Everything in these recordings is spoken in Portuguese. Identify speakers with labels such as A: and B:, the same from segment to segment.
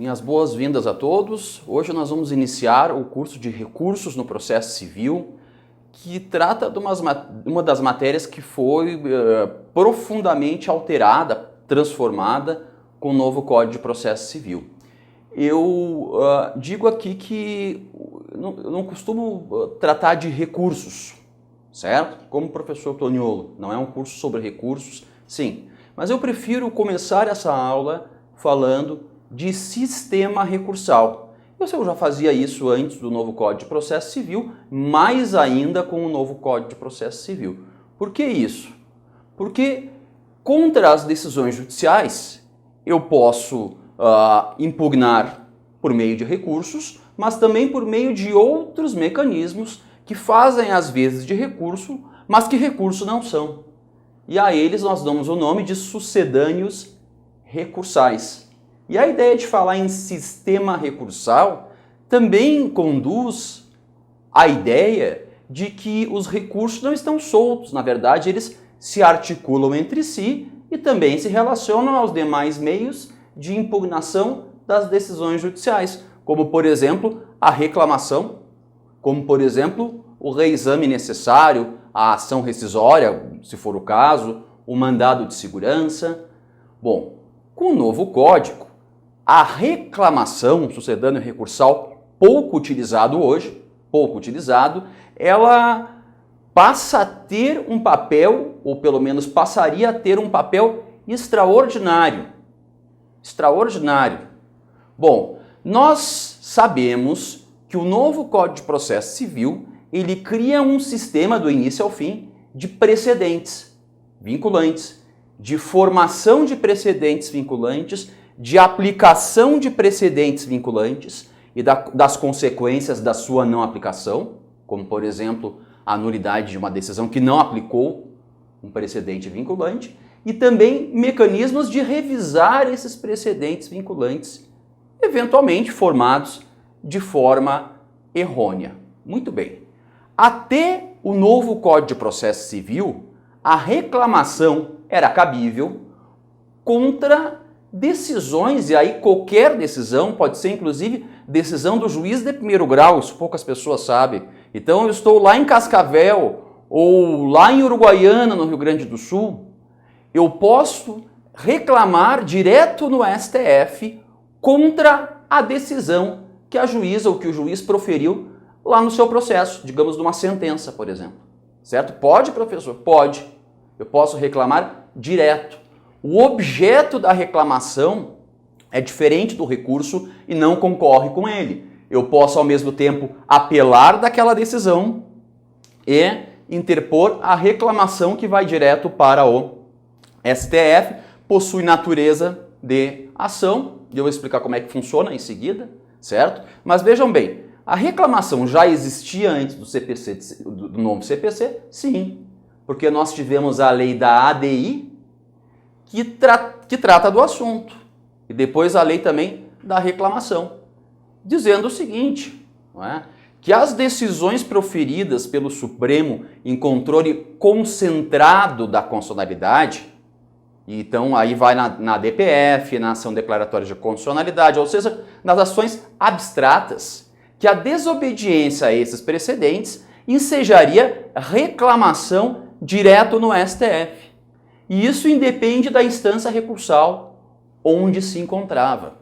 A: Minhas boas-vindas a todos. Hoje nós vamos iniciar o curso de Recursos no Processo Civil, que trata de uma das matérias que foi profundamente alterada, transformada com o novo Código de Processo Civil. Eu digo aqui que eu não costumo tratar de recursos, certo? Como o professor Toniolo, não é um curso sobre recursos, sim. Mas eu prefiro começar essa aula falando de sistema recursal. Eu já fazia isso antes do novo Código de Processo Civil, mais ainda com o novo Código de Processo Civil. Por que isso? Porque contra as decisões judiciais eu posso impugnar por meio de recursos, mas também por meio de outros mecanismos que fazem às vezes de recurso, mas que recurso não são. E a eles nós damos o nome de sucedâneos recursais. E a ideia de falar em sistema recursal também conduz à ideia de que os recursos não estão soltos. Na verdade, eles se articulam entre si e também se relacionam aos demais meios de impugnação das decisões judiciais, como, por exemplo, a reclamação, como, por exemplo, o reexame necessário, a ação rescisória, se for o caso, o mandado de segurança. Bom, com o novo código, a reclamação, sucedâneo recursal, pouco utilizado hoje, ela passa a ter um papel, ou pelo menos passaria a ter um papel extraordinário. Extraordinário. Bom, nós sabemos que o novo Código de Processo Civil, ele cria um sistema do início ao fim de precedentes vinculantes, de formação de precedentes vinculantes, de aplicação de precedentes vinculantes e das consequências da sua não aplicação, como, por exemplo, a nulidade de uma decisão que não aplicou um precedente vinculante, e também mecanismos de revisar esses precedentes vinculantes, eventualmente formados de forma errônea. Muito bem. Até o novo Código de Processo Civil, a reclamação era cabível contra decisões, e aí qualquer decisão, pode ser inclusive decisão do juiz de primeiro grau, isso poucas pessoas sabem. Então eu estou lá em Cascavel ou lá em Uruguaiana, no Rio Grande do Sul, eu posso reclamar direto no STF contra a decisão que a juíza ou que o juiz proferiu lá no seu processo, digamos numa sentença, por exemplo. Certo? Pode, professor? Pode. Eu posso reclamar direto. O objeto da reclamação é diferente do recurso e não concorre com ele. Eu posso, ao mesmo tempo, apelar daquela decisão e interpor a reclamação que vai direto para o STF, possui natureza de ação, e eu vou explicar como é que funciona em seguida, certo? Mas vejam bem, a reclamação já existia antes do CPC, do novo CPC? Sim, porque nós tivemos a lei da ADI, que trata do assunto, e depois a lei também da reclamação, dizendo o seguinte, não é? Que as decisões proferidas pelo Supremo em controle concentrado da constitucionalidade, então aí vai na DPF, na ação declaratória de constitucionalidade, ou seja, nas ações abstratas, que a desobediência a esses precedentes ensejaria reclamação direto no STF. E isso independe da instância recursal onde se encontrava,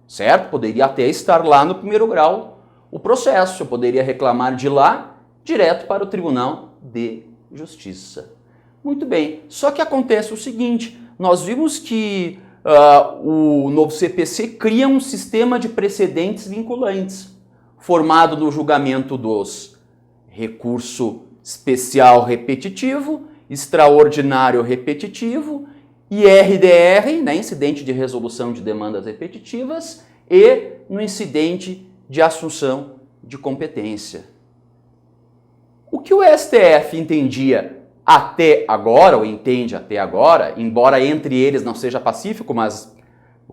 A: certo? Poderia até estar lá no primeiro grau o processo, eu poderia reclamar de lá direto para o Tribunal de Justiça. Muito bem, só que acontece o seguinte, nós vimos que o novo CPC cria um sistema de precedentes vinculantes, formado no julgamento dos recurso especial repetitivo, extraordinário repetitivo, IRDR, né, incidente de resolução de demandas repetitivas, e no incidente de assunção de competência. O que o STF entendia até agora, ou entende até agora, embora entre eles não seja pacífico, mas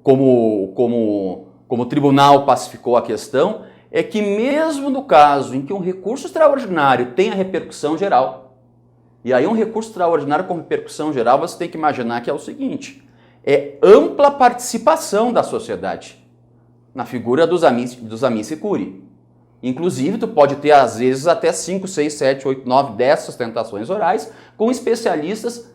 A: como o tribunal pacificou a questão, é que mesmo no caso em que um recurso extraordinário tenha repercussão geral, e aí um recurso extraordinário com repercussão geral, você tem que imaginar que é o seguinte, é ampla participação da sociedade. na figura dos amici curiae. Inclusive, tu pode ter, às vezes, até 5, 6, 7, 8, 9, 10 sustentações orais com especialistas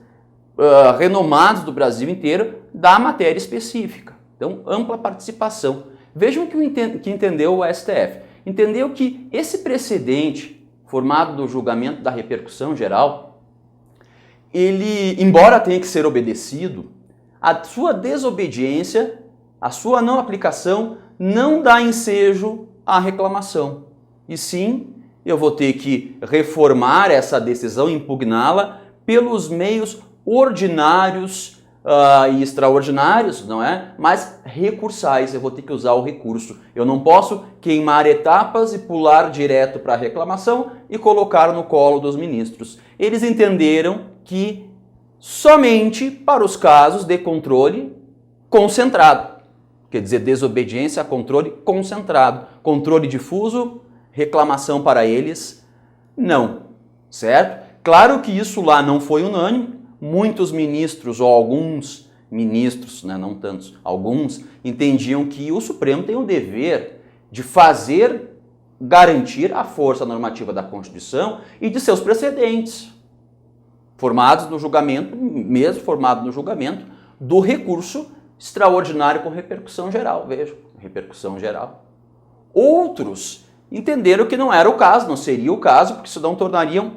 A: renomados do Brasil inteiro da matéria específica. Então, ampla participação. Vejam que entendeu o STF. Entendeu que esse precedente formado do julgamento da repercussão geral, ele, embora tenha que ser obedecido, a sua desobediência, a sua não aplicação, não dá ensejo à reclamação. E sim, eu vou ter que reformar essa decisão, impugná-la pelos meios ordinários e extraordinários, não é? Mas recursais, eu vou ter que usar o recurso. Eu não posso queimar etapas e pular direto para a reclamação e colocar no colo dos ministros. Eles entenderam que somente para os casos de controle concentrado, quer dizer, desobediência a controle concentrado, controle difuso, reclamação para eles, não, certo? Claro que isso lá não foi unânime, muitos ministros, ou alguns ministros, né, não tantos, alguns, entendiam que o Supremo tem o dever de garantir a força normativa da Constituição e de seus precedentes, formados no julgamento, mesmo formado no julgamento, do recurso extraordinário com repercussão geral, vejam, repercussão geral. Outros entenderam que não era o caso, não seria o caso, porque isso não tornariam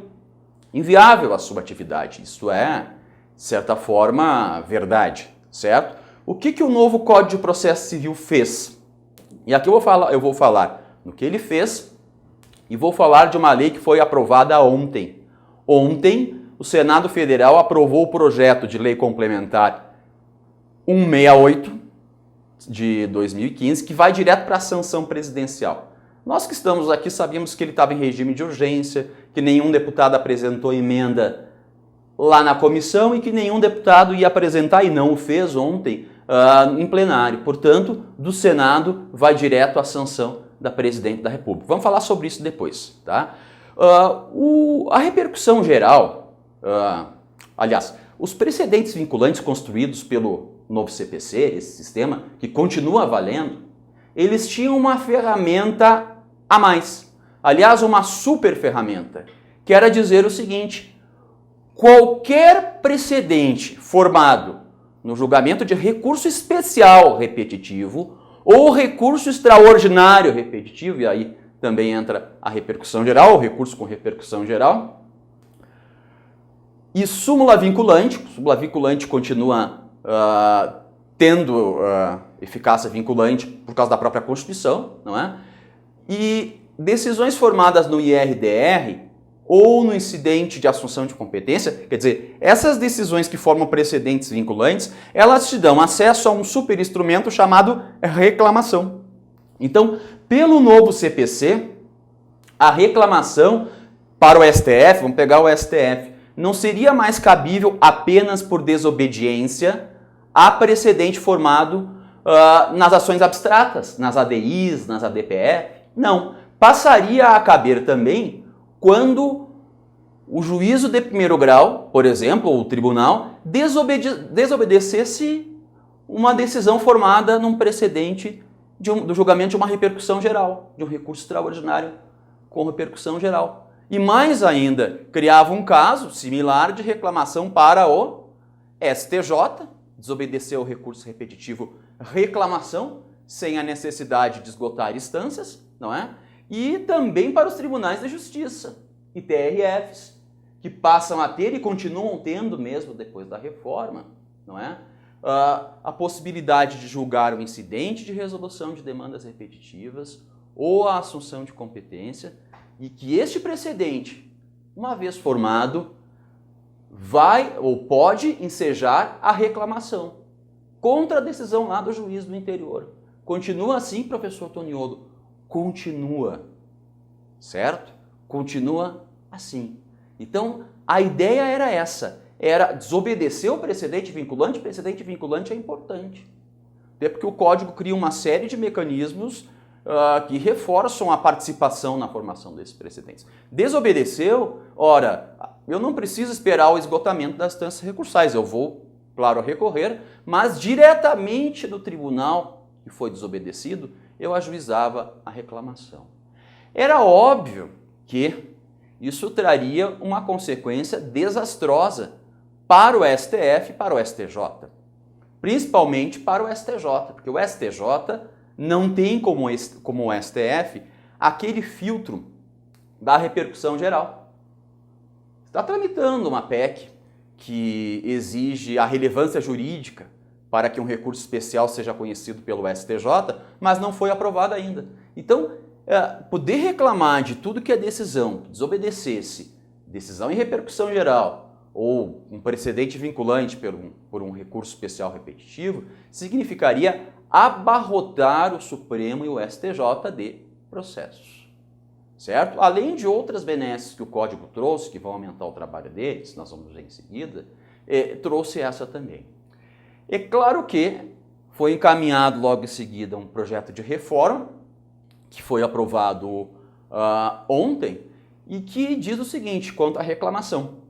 A: inviável a sua atividade. Isso é, de certa forma, verdade, certo? O que o novo Código de Processo Civil fez? E aqui eu vou falar no que ele fez e vou falar de uma lei que foi aprovada ontem. Ontem, o Senado Federal aprovou o projeto de lei complementar 168 de 2015, que vai direto para a sanção presidencial. Nós que estamos aqui sabíamos que ele estava em regime de urgência, que nenhum deputado apresentou emenda lá na comissão e que nenhum deputado ia apresentar, e não o fez ontem, em plenário. Portanto, do Senado vai direto à sanção da Presidente da República. Vamos falar sobre isso depois, tá? A repercussão geral, aliás, os precedentes vinculantes construídos pelo novo CPC, esse sistema, que continua valendo, eles tinham uma ferramenta a mais. Aliás, uma super ferramenta, que era dizer o seguinte: qualquer precedente formado no julgamento de recurso especial repetitivo ou recurso extraordinário repetitivo, e aí também entra a repercussão geral, o recurso com repercussão geral, e súmula vinculante continua tendo eficácia vinculante por causa da própria Constituição, não é? E decisões formadas no IRDR ou no incidente de assunção de competência, quer dizer, essas decisões que formam precedentes vinculantes, elas te dão acesso a um superinstrumento chamado reclamação. Então, pelo novo CPC, a reclamação para o STF, vamos pegar o STF, não seria mais cabível apenas por desobediência a precedente formado nas ações abstratas, nas ADIs, nas ADPF. Não, passaria a caber também quando o juízo de primeiro grau, por exemplo, ou o tribunal, desobedecesse uma decisão formada num precedente do julgamento de uma repercussão geral, de um recurso extraordinário com repercussão geral. E mais ainda, criava um caso similar de reclamação para o STJ, desobedeceu o recurso repetitivo reclamação, sem a necessidade de esgotar instâncias, não é? E também para os tribunais de justiça e TRFs, que passam a ter e continuam tendo mesmo depois da reforma, não é? A possibilidade de julgar o incidente de resolução de demandas repetitivas ou a assunção de competência, e que este precedente, uma vez formado, vai ou pode ensejar a reclamação contra a decisão lá do juiz do interior. Continua assim, professor Toniolo? Continua, certo? Continua assim. Então, a ideia era essa, era desobedecer o precedente vinculante é importante. Até porque o Código cria uma série de mecanismos que reforçam a participação na formação desses precedentes. Desobedeceu, ora, eu não preciso esperar o esgotamento das instâncias recursais, eu vou, claro, recorrer, mas diretamente do tribunal que foi desobedecido, eu ajuizava a reclamação. Era óbvio que isso traria uma consequência desastrosa para o STF e para o STJ. Principalmente para o STJ, porque o STJ não tem como o STF aquele filtro da repercussão geral. Está tramitando uma PEC que exige a relevância jurídica para que um recurso especial seja conhecido pelo STJ, mas não foi aprovada ainda. Então, poder reclamar de tudo que a decisão desobedecesse, decisão em repercussão geral, ou um precedente vinculante por um recurso especial repetitivo, significaria abarrotar o Supremo e o STJ de processos, certo? Além de outras benesses que o Código trouxe, que vão aumentar o trabalho deles, nós vamos ver em seguida, trouxe essa também. É claro que foi encaminhado logo em seguida um projeto de reforma, que foi aprovado ontem, e que diz o seguinte quanto à reclamação.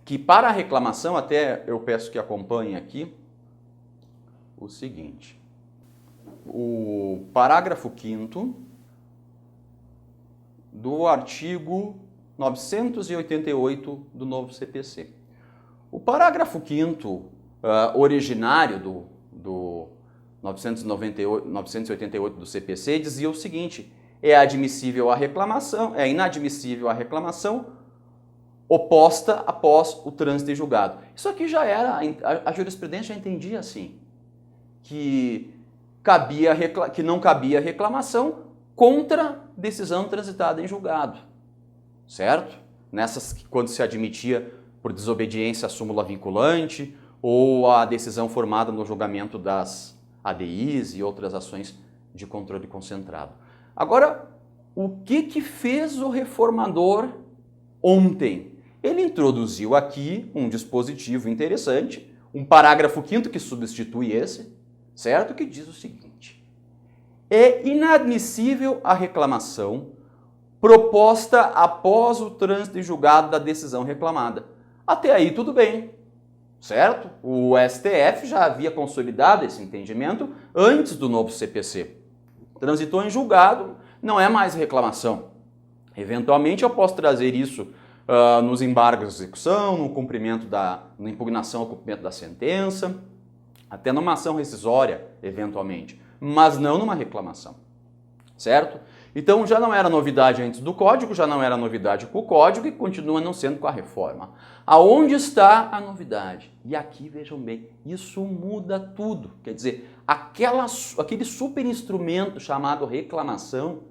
A: Que para a reclamação, até eu peço que acompanhem aqui, o seguinte. O parágrafo 5º do artigo 988 do novo CPC. O parágrafo 5º originário do 988 do CPC dizia o seguinte: é inadmissível a reclamação oposta após o trânsito em julgado. Isso aqui já era, a jurisprudência já entendia assim, que não cabia reclamação contra decisão transitada em julgado, certo? Quando se admitia por desobediência à súmula vinculante ou a decisão formada no julgamento das ADIs e outras ações de controle concentrado. Agora, o que fez o reformador ontem? Ele introduziu aqui um dispositivo interessante, um parágrafo 5º que substitui esse, certo? Que diz o seguinte: é inadmissível a reclamação proposta após o trânsito em julgado da decisão reclamada. Até aí tudo bem, certo? O STF já havia consolidado esse entendimento antes do novo CPC. Transitou em julgado, não é mais reclamação. Eventualmente eu posso trazer isso nos embargos de execução, na impugnação ao cumprimento da sentença, até numa ação rescisória, eventualmente, mas não numa reclamação, certo? Então já não era novidade antes do Código, já não era novidade com o Código e continua não sendo com a reforma. Aonde está a novidade? E aqui, vejam bem, isso muda tudo. Quer dizer, aquele super instrumento chamado reclamação,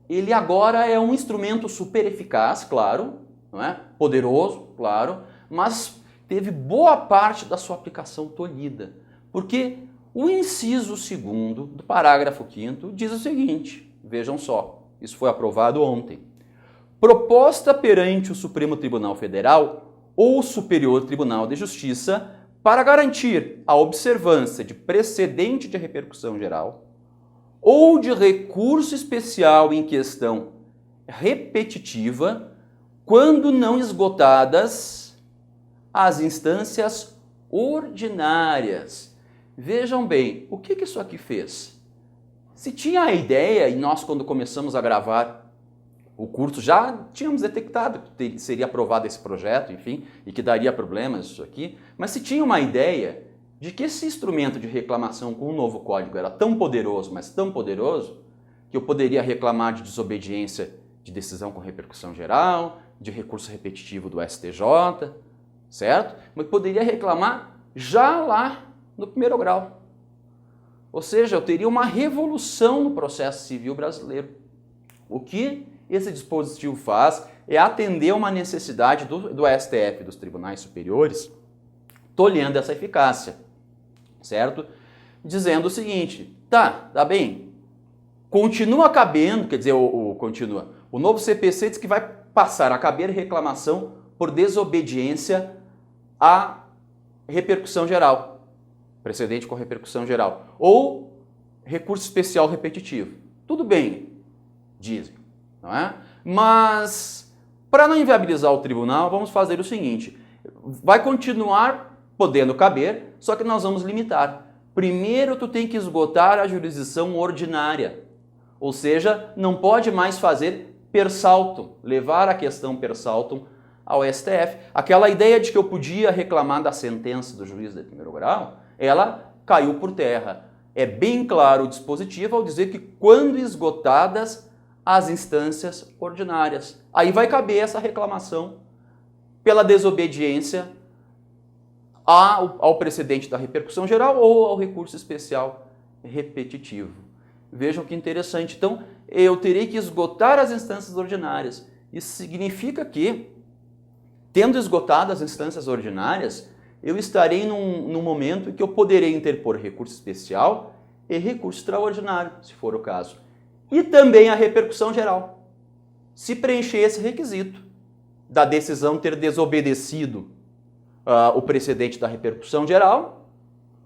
A: ele agora é um instrumento super eficaz, claro, não é? Poderoso, claro, mas teve boa parte da sua aplicação tolhida. Porque o inciso 2º do parágrafo 5º diz o seguinte, vejam só, isso foi aprovado ontem. Proposta perante o Supremo Tribunal Federal ou Superior Tribunal de Justiça para garantir a observância de precedente de repercussão geral ou de recurso especial em questão repetitiva quando não esgotadas as instâncias ordinárias. Vejam bem, o que isso aqui fez? Se tinha a ideia, e nós quando começamos a gravar o curso já tínhamos detectado que seria aprovado esse projeto, enfim, e que daria problemas isso aqui, mas se tinha uma ideia de que esse instrumento de reclamação com o novo código era tão poderoso, mas tão poderoso, que eu poderia reclamar de desobediência de decisão com repercussão geral, de recurso repetitivo do STJ, certo? Mas poderia reclamar já lá no primeiro grau. Ou seja, eu teria uma revolução no processo civil brasileiro. O que esse dispositivo faz é atender uma necessidade do STF, dos tribunais superiores, tolhendo essa eficácia, certo? Dizendo o seguinte, tá bem, continua cabendo, quer dizer, continua. O novo CPC diz que vai passar a caber reclamação por desobediência à repercussão geral, precedente com repercussão geral, ou recurso especial repetitivo. Tudo bem, dizem, não é? Mas, para não inviabilizar o tribunal, vamos fazer o seguinte, vai continuar podendo caber, só que nós vamos limitar. primeiro tu tem que esgotar a jurisdição ordinária. Ou seja, não pode mais fazer per saltum, levar a questão per saltum ao STF. Aquela ideia de que eu podia reclamar da sentença do juiz de primeiro grau, ela caiu por terra. É bem claro o dispositivo ao dizer que quando esgotadas as instâncias ordinárias. Aí vai caber essa reclamação pela desobediência ao precedente da repercussão geral ou ao recurso especial repetitivo. Vejam que interessante. Então, eu terei que esgotar as instâncias ordinárias. Isso significa que, tendo esgotado as instâncias ordinárias, eu estarei num momento em que eu poderei interpor recurso especial e recurso extraordinário, se for o caso. E também a repercussão geral, se preencher esse requisito da decisão ter desobedecido o precedente da repercussão geral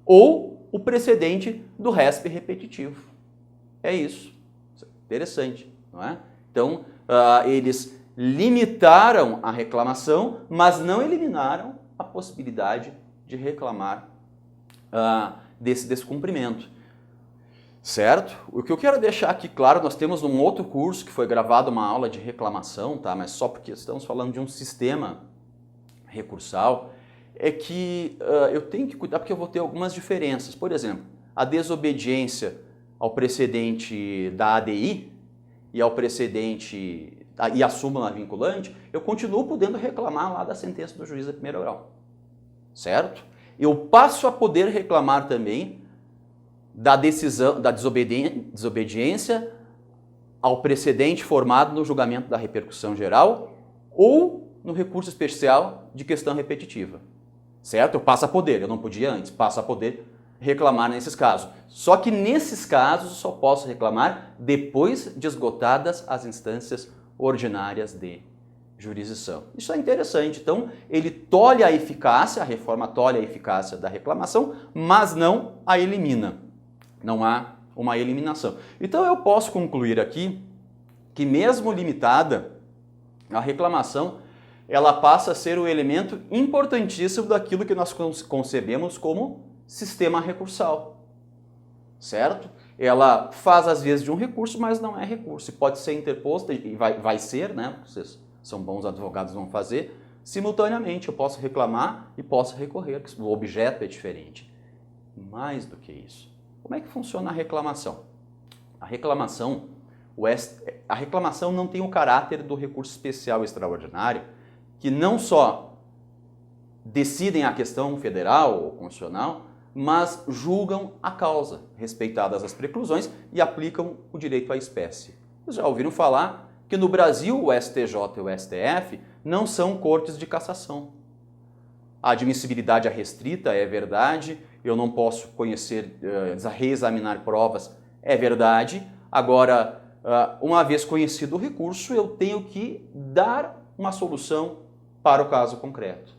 A: ou o precedente do respe repetitivo. É isso. Interessante, não é? Então, eles limitaram a reclamação, mas não eliminaram a possibilidade de reclamar desse descumprimento. Certo? O que eu quero deixar aqui claro, nós temos um outro curso que foi gravado uma aula de reclamação, tá? Mas só porque estamos falando de um sistema recursal, é que eu tenho que cuidar porque eu vou ter algumas diferenças. Por exemplo, a desobediência ao precedente da ADI e ao precedente e a súmula vinculante, eu continuo podendo reclamar lá da sentença do juiz de primeiro grau. Certo? Eu passo a poder reclamar também da decisão, da desobediência ao precedente formado no julgamento da repercussão geral ou no recurso especial de questão repetitiva. Certo? Eu passo a poder, eu não podia antes, passo a poder reclamar nesses casos. Só que nesses casos eu só posso reclamar depois de esgotadas as instâncias ordinárias de jurisdição. Isso é interessante. Então, ele tolhe a eficácia, a reforma tolhe a eficácia da reclamação, mas não a elimina. Não há uma eliminação. Então, eu posso concluir aqui que mesmo limitada, a reclamação ela passa a ser o elemento importantíssimo daquilo que nós concebemos como sistema recursal. Certo? Ela faz as vezes de um recurso, mas não é recurso. Pode ser interposta, e vai ser, né? Vocês são bons advogados, vão fazer, simultaneamente. Eu posso reclamar e posso recorrer, o objeto é diferente. Mais do que isso. Como é que funciona a reclamação? A reclamação não tem o caráter do recurso especial extraordinário, que não só decidem a questão federal ou constitucional, mas julgam a causa, respeitadas as preclusões, e aplicam o direito à espécie. Vocês já ouviram falar que no Brasil o STJ e o STF não são cortes de cassação. A admissibilidade é restrita, é verdade, eu não posso conhecer, reexaminar provas, é verdade. Agora, uma vez conhecido o recurso, eu tenho que dar uma solução para o caso concreto.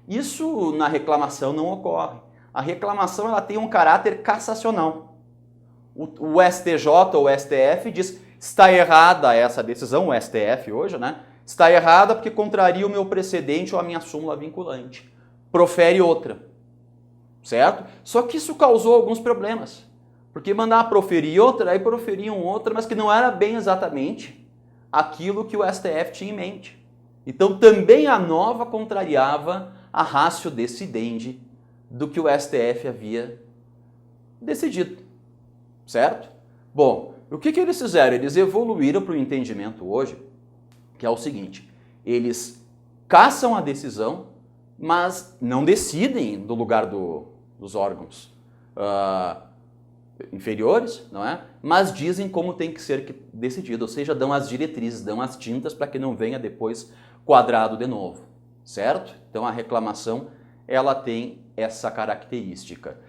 A: Isso na reclamação não ocorre. A reclamação ela tem um caráter cassacional. O STJ ou o STF diz está errada essa decisão, o STF hoje, né? Está errada porque contraria o meu precedente ou a minha súmula vinculante. Profere outra. Certo? Só que isso causou alguns problemas. Porque mandar proferir outra, aí proferiam outra, mas que não era bem exatamente aquilo que o STF tinha em mente. Então também a nova contrariava a ratio decidendi do que o STF havia decidido. Certo? Bom, o que eles fizeram? Eles evoluíram para o entendimento hoje, que é o seguinte, eles cassam a decisão, mas não decidem no lugar dos órgãos inferiores, não é? Mas dizem como tem que ser decidido, ou seja, dão as diretrizes, dão as tintas para que não venha depois quadrado de novo, certo? Então a reclamação ela tem essa característica.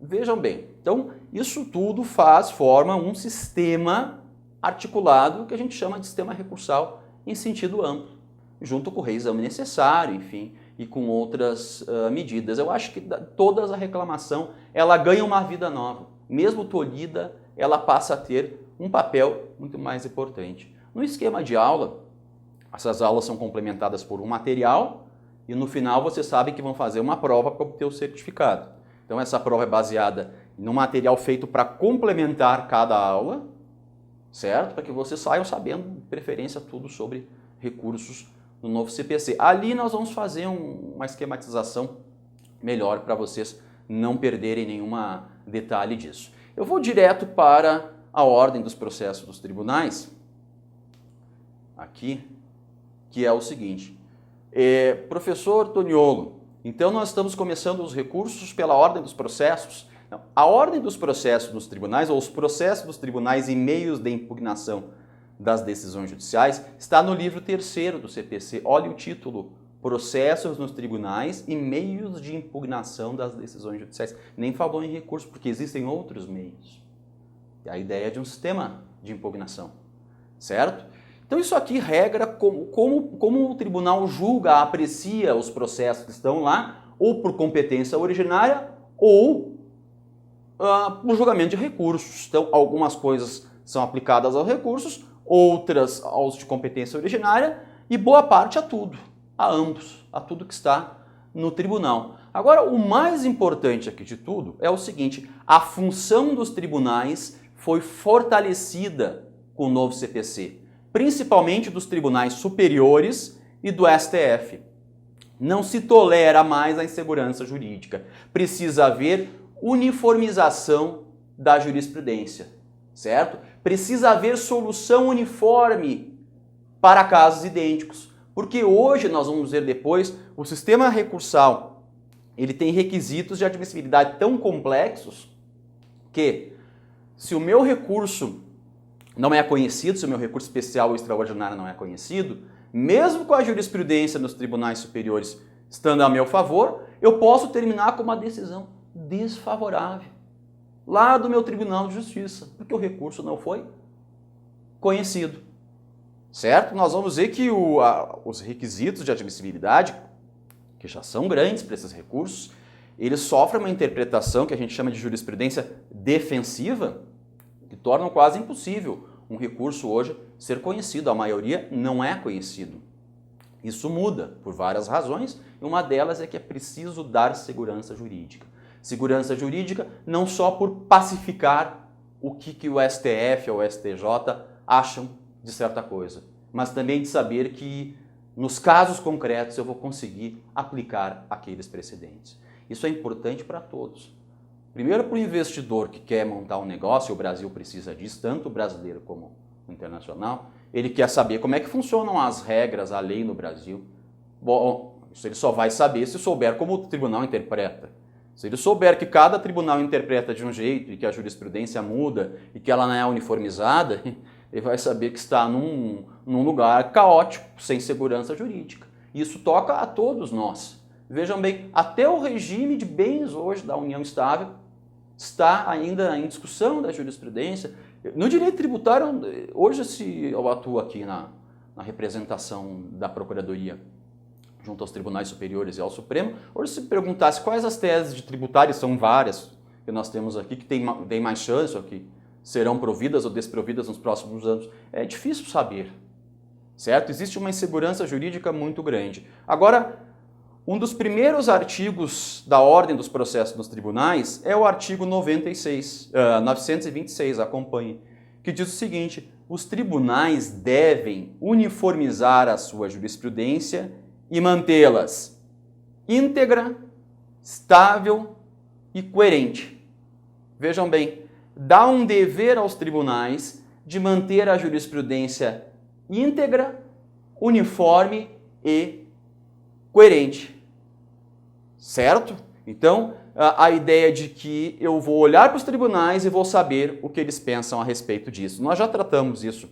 A: Vejam bem, então isso tudo forma um sistema articulado que a gente chama de sistema recursal em sentido amplo, junto com o reexame necessário, enfim, e com outras medidas. Eu acho que toda a reclamação ela ganha uma vida nova. Mesmo tolhida, ela passa a ter um papel muito mais importante. No esquema de aula, essas aulas são complementadas por um material e no final você sabe que vão fazer uma prova para obter o certificado. Então essa prova é baseada no material feito para complementar cada aula, certo? Para que vocês saiam sabendo, de preferência, tudo sobre recursos no novo CPC. Ali nós vamos fazer uma esquematização melhor para vocês não perderem nenhum detalhe disso. Eu vou direto para a ordem dos processos dos tribunais, aqui, que é o seguinte. Professor Toniolo, então nós estamos começando os recursos pela ordem dos processos. Não, a ordem dos processos dos tribunais, ou os processos dos tribunais e meios de impugnação das decisões judiciais, está no livro 3º do CPC. Olha o título, Processos nos tribunais e meios de impugnação das decisões judiciais. Nem falou em recurso, porque existem outros meios. É a ideia de um sistema de impugnação, certo? Então isso aqui regra como o tribunal julga, aprecia os processos que estão lá, ou por competência originária, ou por julgamento de recursos. Então algumas coisas são aplicadas aos recursos, outras aos de competência originária, e boa parte a tudo, a ambos, a tudo que está no tribunal. Agora, o mais importante aqui de tudo é o seguinte: a função dos tribunais foi fortalecida com o novo CPC, principalmente dos tribunais superiores e do STF. Não se tolera mais a insegurança jurídica. Precisa haver uniformização da jurisprudência, certo? Precisa haver solução uniforme para casos idênticos. Porque hoje, nós vamos ver depois, o sistema recursal ele tem requisitos de admissibilidade tão complexos que, se o meu recurso não é conhecido, se o meu recurso especial ou extraordinário não é conhecido, mesmo com a jurisprudência nos tribunais superiores estando a meu favor, eu posso terminar com uma decisão desfavorável lá do meu Tribunal de Justiça, porque o recurso não foi conhecido, certo? Nós vamos ver que os requisitos de admissibilidade, que já são grandes para esses recursos, eles sofrem uma interpretação que a gente chama de jurisprudência defensiva, que tornam quase impossível um recurso hoje ser conhecido. A maioria não é conhecido. Isso muda por várias razões, e uma delas é que é preciso dar segurança jurídica. Segurança jurídica não só por pacificar o que o STF ou o STJ acham de certa coisa, mas também de saber que nos casos concretos eu vou conseguir aplicar aqueles precedentes. Isso é importante para todos. Primeiro, para o investidor que quer montar um negócio, o Brasil precisa disso, tanto o brasileiro como o internacional, ele quer saber como é que funcionam as regras, a lei no Brasil. Bom, isso ele só vai saber se souber como o tribunal interpreta. Se ele souber que cada tribunal interpreta de um jeito e que a jurisprudência muda e que ela não é uniformizada, ele vai saber que está num lugar caótico, sem segurança jurídica. Isso toca a todos nós. Vejam bem, até o regime de bens hoje da união estável está ainda em discussão da jurisprudência. No direito tributário, hoje eu atuo aqui na representação da Procuradoria junto aos tribunais superiores e ao Supremo. Hoje, se perguntasse quais as teses de tributário, são várias que nós temos aqui, que tem mais chance, ou que serão providas ou desprovidas nos próximos anos, é difícil saber, certo? Existe uma insegurança jurídica muito grande. Agora, um dos primeiros artigos da ordem dos processos nos tribunais é o artigo 926, acompanhe, que diz o seguinte: os tribunais devem uniformizar a sua jurisprudência e mantê-las íntegra, estável e coerente. Vejam bem, dá um dever aos tribunais de manter a jurisprudência íntegra, uniforme e coerente. Certo? Então, a ideia de que eu vou olhar para os tribunais e vou saber o que eles pensam a respeito disso. Nós já tratamos isso.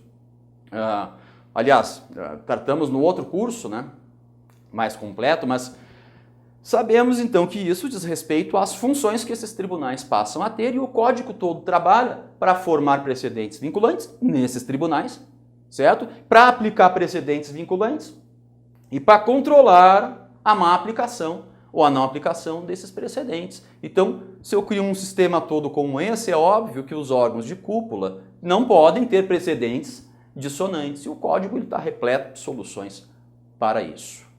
A: Aliás, tratamos no outro curso, né? Mais completo, mas sabemos então que isso diz respeito às funções que esses tribunais passam a ter, e o Código todo trabalha para formar precedentes vinculantes nesses tribunais, certo? Para aplicar precedentes vinculantes e para controlar a má aplicação ou a não aplicação desses precedentes. Então, se eu crio um sistema todo como esse, é óbvio que os órgãos de cúpula não podem ter precedentes dissonantes, e o Código está repleto de soluções para isso.